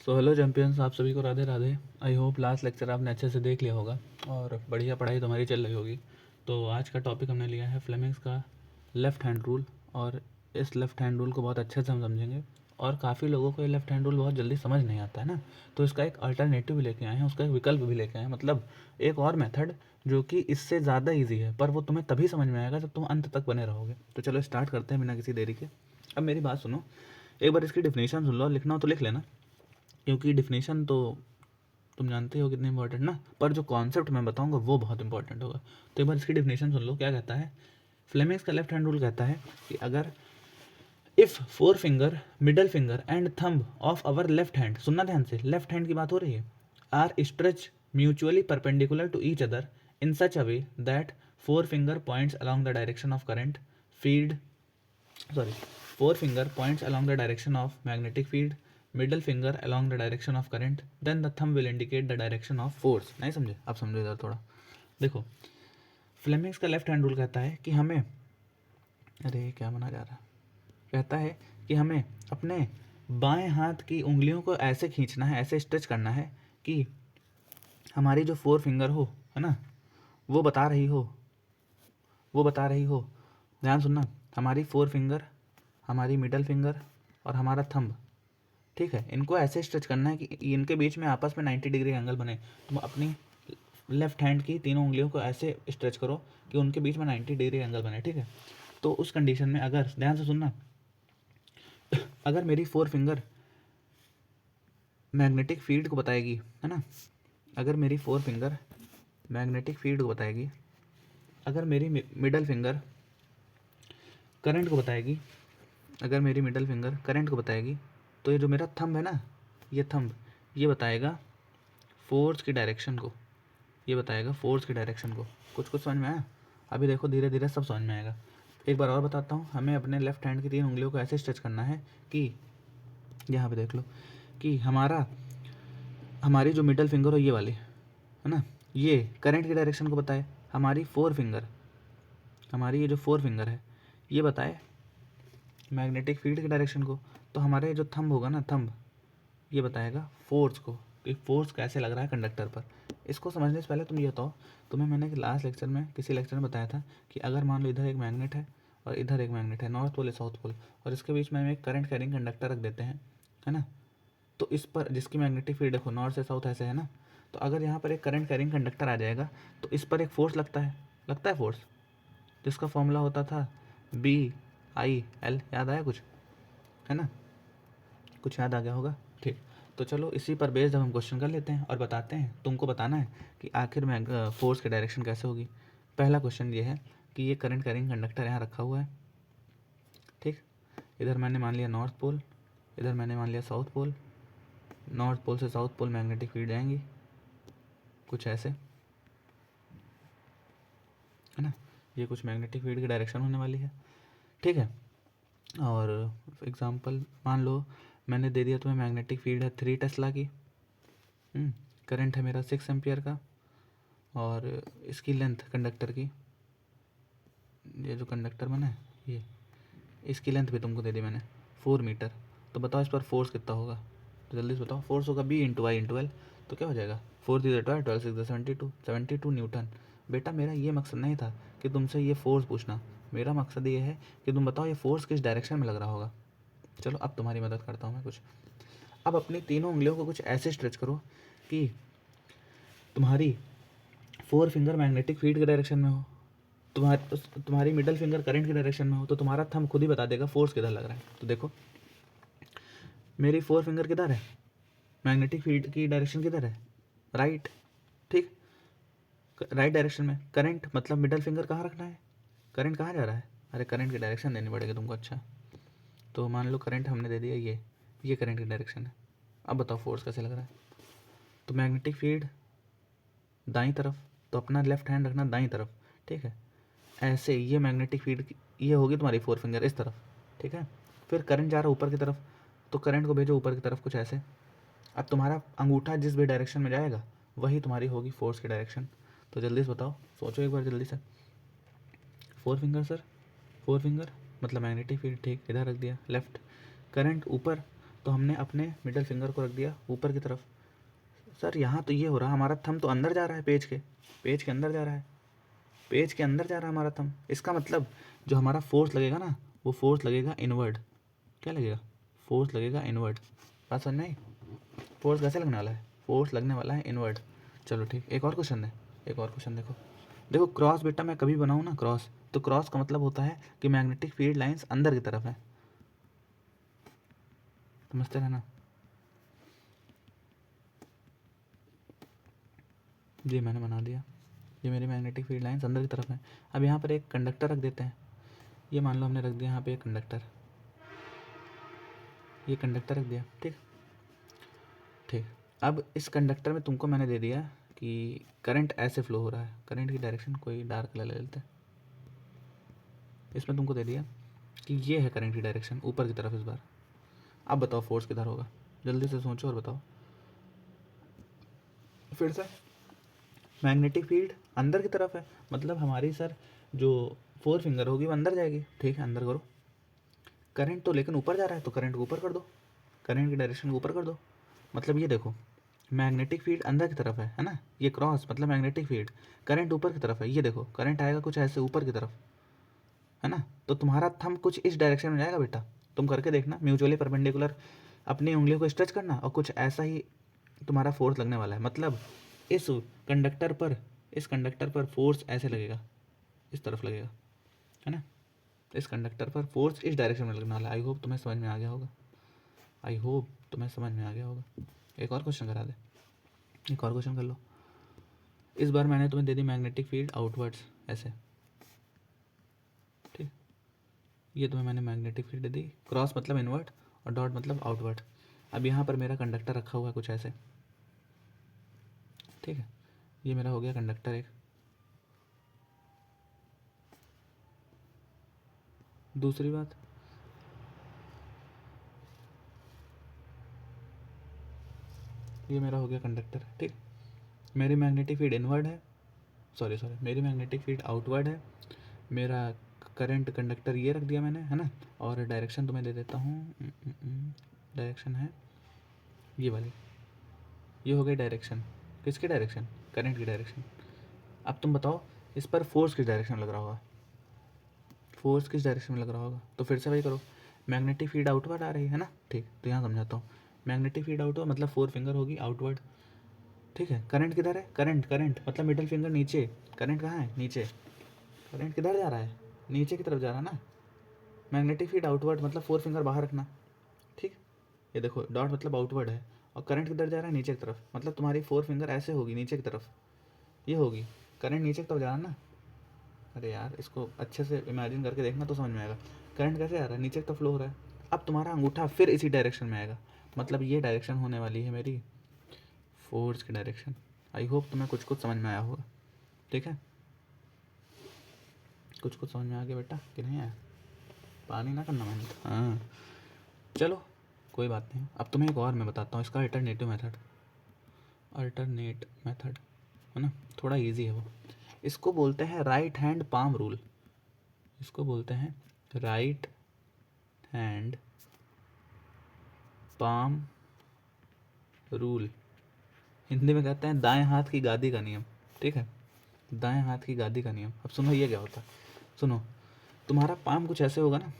So hello champions, आप सभी को Radhe Radhe. I hope last lecture आपने अच्छे से देख लिया होगा और बढ़िया पढ़ाई तुम्हारी चल रही होगी। तो आज का टॉपिक हमने लिया है फ्लेमिंग्स का लेफ़्ट हैंड रूल, और इस लेफ़्ट हैंड रूल को बहुत अच्छे से हम समझेंगे। और काफ़ी लोगों को ये लेफ़्ट हैंड रूल बहुत जल्दी समझ नहीं आता है ना, तो इसका एक अल्टरनेटिव भी लेके आए हैं, उसका एक विकल्प भी लेके आए हैं, मतलब एक और मेथड जो कि इससे ज़्यादा ईजी है, पर वो तुम्हें तभी समझ में आएगा जब तुम अंत तक बने रहोगे। तो चलो स्टार्ट करते हैं बिना किसी देरी के। अब मेरी बात सुनो, एक बार इसकी डिफिनेशन सुन लो, और लिखना हो तो लिख लेना, क्योंकि डिफिनेशन तो तुम जानते हो कितनी इंपॉर्टेंट ना, पर जो कॉन्सेप्ट मैं बताऊंगा वो बहुत इंपॉर्टेंट होगा। तो एक बार इसकी डिफिनेशन सुन लो, क्या कहता है। फ्लेमिंग्स का लेफ्ट हैंड रूल कहता है कि अगर if four finger, middle finger and thumb of our left hand, सुनना ध्यान से, लेफ्ट हैंड की बात हो रही है, are stretch mutually perpendicular to each other in such a way that four finger points along the direction of current feed sorry four finger points along the direction of magnetic field, middle finger along the direction of current, then the thumb will indicate the direction of force। नहीं समझे? आप समझो इधर थोड़ा देखो। Fleming's का left hand rule कहता है कि हमें, अरे क्या मना जा रहा है, कहता है कि हमें अपने बाएं हाथ की उंगलियों को ऐसे खींचना है, ऐसे स्ट्रेच करना है कि हमारी जो फोर फिंगर हो, है ना, वो बता रही हो, ध्यान सुनना, हमारी फोर फिंगर, हमारी मिडल फिंगर और हमारा थंब, ठीक है, इनको ऐसे स्ट्रेच करना है कि इनके बीच में आपस में 90 डिग्री एंगल बने। तुम अपनी लेफ्ट हैंड की तीनों उंगलियों को ऐसे स्ट्रेच करो कि उनके बीच में 90 डिग्री एंगल बने, ठीक है। तो उस कंडीशन में, अगर ध्यान से सुनना, अगर मेरी फोर फिंगर मैग्नेटिक फील्ड को बताएगी, है ना, अगर मेरी फोर फिंगर मैग्नेटिक फील्ड को बताएगी, अगर मेरी मिडल फिंगर करंट को बताएगी, अगर मेरी मिडल फिंगर करंट को बताएगी, तो ये जो मेरा थंब है ना, ये थंब, ये बताएगा फोर्स की डायरेक्शन को, ये बताएगा फोर्स की डायरेक्शन को। कुछ कुछ समझ में आया? अभी देखो धीरे धीरे सब समझ में आएगा। एक बार और बताता हूँ, हमें अपने लेफ्ट हैंड की तीन उंगलियों को ऐसे स्ट्रेच करना है कि यहाँ पे देख लो कि हमारी जो मिडल फिंगर हो, ये वाली, है ना, ये करंट की डायरेक्शन को बताए, हमारी फोर फिंगर, हमारी ये जो फोर फिंगर है, ये बताए मैग्नेटिक फील्ड की डायरेक्शन को। तो हमारे जो थंब होगा ना, थंब, ये बताएगा फोर्स को, कि फोर्स कैसे लग रहा है कंडक्टर पर। इसको समझने से पहले तुम ये बताओ, तुम्हें मैंने लास्ट लेक्चर में, किसी लेक्चर में बताया था कि अगर मान लो इधर एक मैग्नेट है और इधर एक मैग्नेट है, नॉर्थ पोल या साउथ पोल, और इसके बीच में हम एक करंट कैरिंग कंडक्टर रख देते हैं, है ना, तो इस पर, जिसकी मैग्नेटिक फील्ड देखो नॉर्थ से साउथ ऐसे है ना, तो अगर यहाँ पर एक करंट कैरिंग कंडक्टर आ जाएगा तो इस पर एक फोर्स लगता है फोर्स, जिसका फॉर्मूला होता था BIL, याद आया कुछ, है ना, कुछ याद आ गया होगा, ठीक। तो चलो इसी पर बेस्ड हम क्वेश्चन कर लेते हैं और बताते हैं, तुमको बताना है कि आखिर में फोर्स की डायरेक्शन कैसे होगी। पहला क्वेश्चन ये है कि ये करंट कैरिंग कंडक्टर यहाँ रखा हुआ है, ठीक, इधर मैंने मान लिया नॉर्थ पोल, इधर मैंने मान लिया साउथ पोल, नॉर्थ पोल से साउथ पोल मैग्नेटिक फील्ड जाएंगी कुछ ऐसे, है ना, ये कुछ मैग्नेटिक फील्ड की डायरेक्शन होने वाली है, ठीक है। और एग्जांपल मान लो मैंने दे दिया तुम्हें, मैग्नेटिक फील्ड है 3 टेस्ला की, करंट है मेरा 6 एम्पियर का, और इसकी लेंथ कंडक्टर की, ये जो कंडक्टर बना है ये, इसकी लेंथ भी तुमको दे दी मैंने 4 मीटर। तो बताओ इस पर फोर्स कितना होगा, तो जल्दी से बताओ। फोर्स होगा B × I × L, तो क्या हो जाएगा, 4 × 12, 12 6 72 न्यूटन। बेटा मेरा ये मकसद नहीं था कि तुमसे ये फोर्स पूछना, मेरा मकसद ये है कि तुम बताओ ये फोर्स किस डायरेक्शन में लग रहा होगा। चलो अब तुम्हारी मदद करता हूँ मैं कुछ। अब अपनी तीनों उंगलियों को कुछ ऐसे स्ट्रेच करो कि तुम्हारी फोर फिंगर मैग्नेटिक फील्ड के डायरेक्शन में हो, तुम्हारी मिडल फिंगर करंट की डायरेक्शन में हो, तो तुम्हारा थंब खुद ही बता देगा फोर्स किधर लग रहा है। तो देखो मेरी फोर फिंगर किधर है, मैग्नेटिक फील्ड की डायरेक्शन किधर है, राइट, ठीक, राइट डायरेक्शन में। करंट मतलब मिडल फिंगर कहाँ रखना है, करंट कहाँ जा रहा है, अरे करंट की डायरेक्शन देनी पड़ेगी तुमको, अच्छा। तो मान लो करंट हमने दे दिया, ये करंट की डायरेक्शन है। अब बताओ फोर्स कैसे लग रहा है। तो मैग्नेटिक फील्ड दाईं तरफ, तो अपना लेफ्ट हैंड रखना दाईं तरफ, ठीक है, ऐसे ये मैग्नेटिक फील्ड ये होगी तुम्हारी फोर फिंगर इस तरफ, ठीक है। फिर करंट जा रहा है ऊपर की तरफ, तो करंट को भेजो ऊपर की तरफ कुछ ऐसे। अब तुम्हारा अंगूठा जिस भी डायरेक्शन में जाएगा वही तुम्हारी होगी फोर्स की डायरेक्शन। तो जल्दी से बताओ, सोचो एक बार जल्दी से। Four finger sir, four finger मतलब मैग्नेटिक फील्ड, ठीक, इधर रख दिया लेफ्ट, करंट ऊपर, तो हमने अपने मिडल फिंगर को रख दिया ऊपर की तरफ। सर यहाँ तो ये हो रहा, हमारा थंब तो अंदर जा रहा है, पेज के अंदर जा रहा है, पेज के अंदर जा रहा है हमारा थंब। इसका मतलब जो हमारा फोर्स लगेगा ना, वो फोर्स लगेगा इनवर्ड। क्या लगेगा? फोर्स लगेगा इनवर्ड। बात समझ में आई? फोर्स कैसे लगने वाला है? फोर्स लगने वाला है इनवर्ड। चलो ठीक, एक और क्वेश्चन है, एक और क्वेश्चन देखो। देखो क्रॉस बेटा मैं कभी बनाऊँ ना क्रॉस, तो क्रॉस का मतलब होता है कि मैग्नेटिक फील्ड लाइंस अंदर की तरफ है। समझते रहना। जी मैंने बना दिया, ये मेरी मैग्नेटिक फील्ड लाइंस अंदर की तरफ है। अब यहाँ पर एक कंडक्टर रख देते हैं। ये मान लो हमने रख दिया यहाँ पे एक कंडक्टर, ये कंडक्टर रख दिया। ठीक ठीक। अब इस कंडक्टर में तुमको मैंने दे दिया कि करंट ऐसे फ्लो हो रहा है। करंट की डायरेक्शन कोई डार्क कलर ले लेते हैं। इसमें तुमको दे दिया कि ये है करंट की डायरेक्शन ऊपर की तरफ इस बार। अब बताओ फोर्स किधर होगा? जल्दी से सोचो और बताओ। फिर से मैग्नेटिक फील्ड अंदर की तरफ है, मतलब हमारी सर जो फोर फिंगर होगी वो अंदर जाएगी। ठीक है, अंदर करो। करंट तो लेकिन ऊपर जा रहा है, तो करंट को ऊपर कर दो, करंट की डायरेक्शन को ऊपर कर दो। मतलब ये देखो, मैग्नेटिक फील्ड अंदर की तरफ है ना, ये क्रॉस मतलब मैग्नेटिक फील्ड, करंट ऊपर की तरफ है। ये देखो करंट आएगा कुछ ऐसे ऊपर की तरफ, है ना, तो तुम्हारा थंब कुछ इस डायरेक्शन में जाएगा बेटा। तुम करके देखना, म्यूचुअली परपेंडिकुलर अपनी उंगलियों को स्ट्रेच करना और कुछ ऐसा ही तुम्हारा फोर्स लगने वाला है। मतलब इस कंडक्टर पर, इस कंडक्टर पर फोर्स ऐसे लगेगा, इस तरफ लगेगा, है ना। इस कंडक्टर पर फोर्स इस डायरेक्शन में लगने वाला है। आई होप तुम्हें समझ में आ गया होगा, आई होप तुम्हें समझ में आ गया होगा। एक और क्वेश्चन करा दे, एक और क्वेश्चन कर लो। इस बार मैंने तुम्हें दे दी मैग्नेटिक फील्ड आउटवर्ड्स ऐसे। ठीक, ये तुम्हें मैंने मैग्नेटिक फील्ड दे दी, क्रॉस मतलब इनवर्ड और डॉट मतलब आउटवर्ड। अब यहाँ पर मेरा कंडक्टर रखा हुआ है कुछ ऐसे। ठीक है, ये मेरा हो गया कंडक्टर एक। दूसरी बात, ये मेरा हो गया कंडक्टर। ठीक, मेरी मैग्नेटिक फील्ड इनवर्ड है, सॉरी मेरी मैग्नेटिक फील्ड आउटवर्ड है। मेरा करंट कंडक्टर ये रख दिया मैंने, है ना। और डायरेक्शन तुम्हें दे देता हूँ, डायरेक्शन है ये वाली। ये हो गई डायरेक्शन, किसकी डायरेक्शन? करंट की डायरेक्शन। अब तुम बताओ इस पर फोर्स किस डायरेक्शन लग रहा होगा? फोर्स किस डायरेक्शन में लग रहा होगा? तो फिर से वही करो, मैग्नेटिक फील्ड आउटवर्ड आ रही है ना। ठीक, तो यहाँ समझाता हूँ। मैग्नेटिक फील्ड आउटवर्ड मतलब फोर फिंगर होगी आउटवर्ड। ठीक है, करंट किधर है? करंट करंट मतलब मिडिल फिंगर नीचे, करंट कहाँ है? नीचे। करंट किधर जा रहा है? नीचे की तरफ जा रहा है ना। मैग्नेटिक फील्ड आउटवर्ड मतलब फोर फिंगर बाहर रखना। ठीक, ये देखो डॉट मतलब आउटवर्ड है, और करंट किधर जा रहा है? नीचे की तरफ। मतलब तुम्हारी फोर फिंगर ऐसे होगी नीचे की तरफ, ये होगी। करंट नीचे की तरफ जा रहा है ना। अरे यार इसको अच्छे से इमेजिन करके देखना तो समझ में आएगा। करंट कैसे आ रहा है? नीचे की तरफ फ्लो हो रहा है। अब तुम्हारा अंगूठा फिर इसी डायरेक्शन में आएगा, मतलब ये डायरेक्शन होने वाली है मेरी फोर्स की डायरेक्शन। आई होप तुम्हें कुछ कुछ समझ में आया होगा। ठीक है, कुछ कुछ समझ में आ गया बेटा कि नहीं आया? पानी ना करना मैंने। हाँ चलो कोई बात नहीं। अब तुम्हें एक और मैं बताता हूँ इसका अल्टरनेटिव मेथड, अल्टरनेट मेथड, है ना, थोड़ा इजी है वो। इसको बोलते हैं राइट हैंड पाम रूल। इसको बोलते हैं right hand palm rule. Hindi में कहते हैं दाएं हाथ की गादी का नियम। ठीक है, दाएं हाथ की गादी का नियम। अब सुनो ये क्या होता है, सुनो। तुम्हारा पाम कुछ ऐसे होगा ना,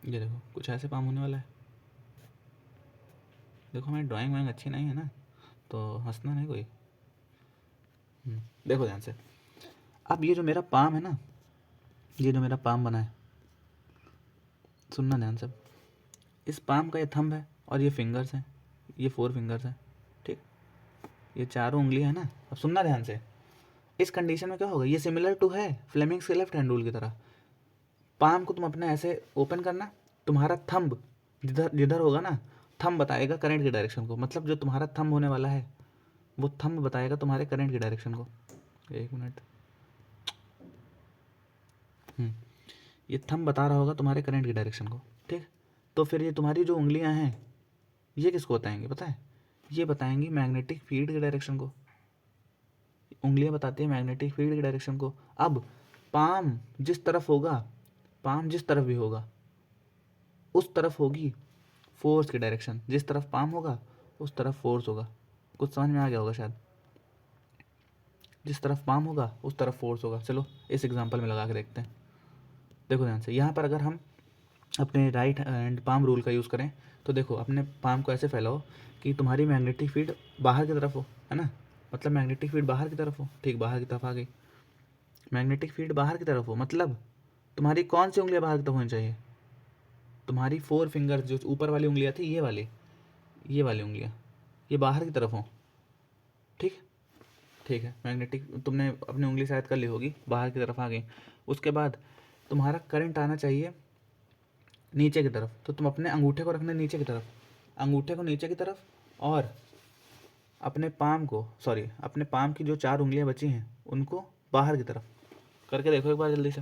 ये देखो कुछ ऐसे पाम होने वाला है। देखो हमारी ड्राइंग वाइंग अच्छी नहीं है ना, तो हंसना नहीं कोई। देखो ध्यान से। अब ये जो मेरा पाम है ना, ये जो मेरा पाम बना है, सुनना ध्यान से। इस पाम का ये थंब है और ये फिंगर्स हैं, ये फोर फिंगर्स हैं। ठीक, ये चारों उंगलियां हैं ना। अब सुनना ध्यान से। इस कंडीशन में क्या होगा, ये सिमिलर टू है फ्लेमिंग्स के लेफ्ट हैंड रूल की तरह। पाम को तुम अपने ऐसे ओपन करना, तुम्हारा थंब जिधर जिधर होगा ना, थंब बताएगा करंट की डायरेक्शन को। मतलब जो तुम्हारा थंब होने वाला है वो थंब बताएगा तुम्हारे करंट की डायरेक्शन को। एक मिनट, ये थंब बता रहा होगा तुम्हारे करंट की डायरेक्शन को। ठीक, तो फिर ये तुम्हारी जो उंगलियां हैं ये किसको बताएंगी पता है? ये बताएंगी मैग्नेटिक फील्ड की डायरेक्शन को। उंगलियां बताती हैं मैग्नेटिक फील्ड की डायरेक्शन को। अब पाम जिस तरफ होगा, पाम जिस तरफ भी होगा उस तरफ होगी फोर्स की डायरेक्शन, जिस तरफ पाम होगा उस तरफ फोर्स होगा। कुछ समझ में आ गया होगा शायद, जिस तरफ पाम होगा उस तरफ फोर्स होगा। चलो इस एग्जांपल में लगा के देखते हैं। देखो ध्यान से, यहाँ पर अगर हम अपने राइट हैंड पाम रूल का यूज़ करें तो देखो अपने पाम को ऐसे फैलाओ कि तुम्हारी मैग्नेटिक फील्ड बाहर की तरफ हो, है ना, मतलब मैग्नेटिक फील्ड बाहर की तरफ हो, ठीक बाहर की तरफ आ गई। मैग्नेटिक फील्ड बाहर की तरफ हो मतलब तुम्हारी कौन सी उंगलियां बाहर की तरफ होनी चाहिए? तुम्हारी 4 फिंगर जो ऊपर वाली उंगलियां थी, ये वाली उंगलियां ये बाहर की तरफ हो, ठीक। ठीक है, मैग्नेटिक तुमने अपनी उंगली शायद कर ली होगी, बाहर की तरफ आ गई। उसके बाद तुम्हारा करंट आना चाहिए नीचे की तरफ, तो तुम अपने अंगूठे को रखना नीचे की तरफ, अंगूठे को नीचे की तरफ, और अपने पाम की जो 4 उंगलियां बची हैं उनको बाहर की तरफ करके देखो एक बार जल्दी से।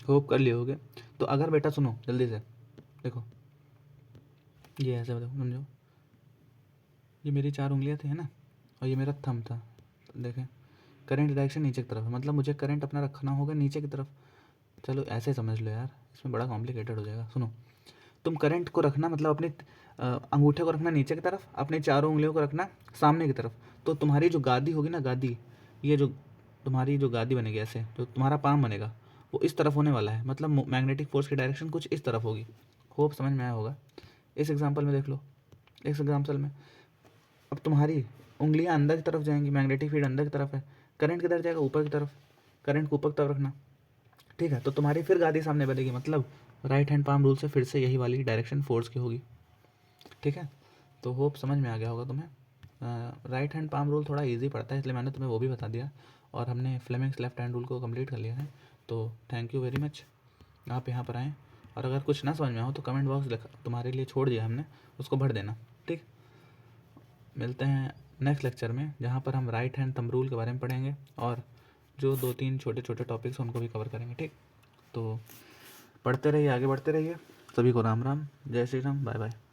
होप कर लिए होगे। तो अगर बेटा सुनो जल्दी से, देखो ये ऐसे देखो, समझो ये मेरी 4 उंगलियां थी, है ना, और ये मेरा थंब था। देखें करंट डायरेक्शन नीचे की तरफ है, मतलब मुझे करंट अपना रखना होगा नीचे की तरफ। चलो ऐसे समझ लो यार, इसमें बड़ा कॉम्प्लिकेटेड हो जाएगा। सुनो, तुम करंट को रखना मतलब अपने अंगूठे को रखना नीचे की तरफ, अपनी चारों उंगलियों को रखना सामने की तरफ। तो तुम्हारी जो गादी होगी ना, गादी, ये जो तुम्हारी जो गादी बनेगी, ऐसे जो तुम्हारा पाम बनेगा वो इस तरफ होने वाला है, मतलब मैग्नेटिक फोर्स की डायरेक्शन कुछ इस तरफ होगी। होप समझ में आया होगा। इस एग्जाम्पल में देख लो, इस एग्जाम्पल में अब तुम्हारी उंगलियां अंदर की तरफ जाएंगी, मैग्नेटिक फील्ड अंदर की तरफ है, करंट किधर जाएगा? ऊपर की तरफ। करंट को ऊपर की तरफ रखना, ठीक है। तो तुम्हारी फिर गादी सामने बनेगी, मतलब राइट हैंड पाम रूल से फिर से यही वाली डायरेक्शन फोर्स की होगी, ठीक है। तो होप समझ में आ गया होगा तुम्हें। राइट हैंड पाम रूल थोड़ा इजी पड़ता है, इसलिए मैंने तुम्हें वो भी बता दिया, और हमने फ्लेमिंग्स लेफ्ट हैंड रूल को कंप्लीट कर लिया है। तो थैंक यू वेरी मच, आप यहाँ पर आएँ, और अगर कुछ ना समझ में हो तो कमेंट बॉक्स तुम्हारे लिए छोड़ दिया हमने, उसको भर देना, ठीक। मिलते हैं नेक्स्ट लेक्चर में, जहाँ पर हम राइट हैंड थंब रूल के बारे में पढ़ेंगे, और जो 2-3 छोटे छोटे टॉपिक्स उनको भी कवर करेंगे, ठीक। तो पढ़ते रहिए, आगे बढ़ते रहिए। सभी को राम राम, जय श्री राम, बाय बाय।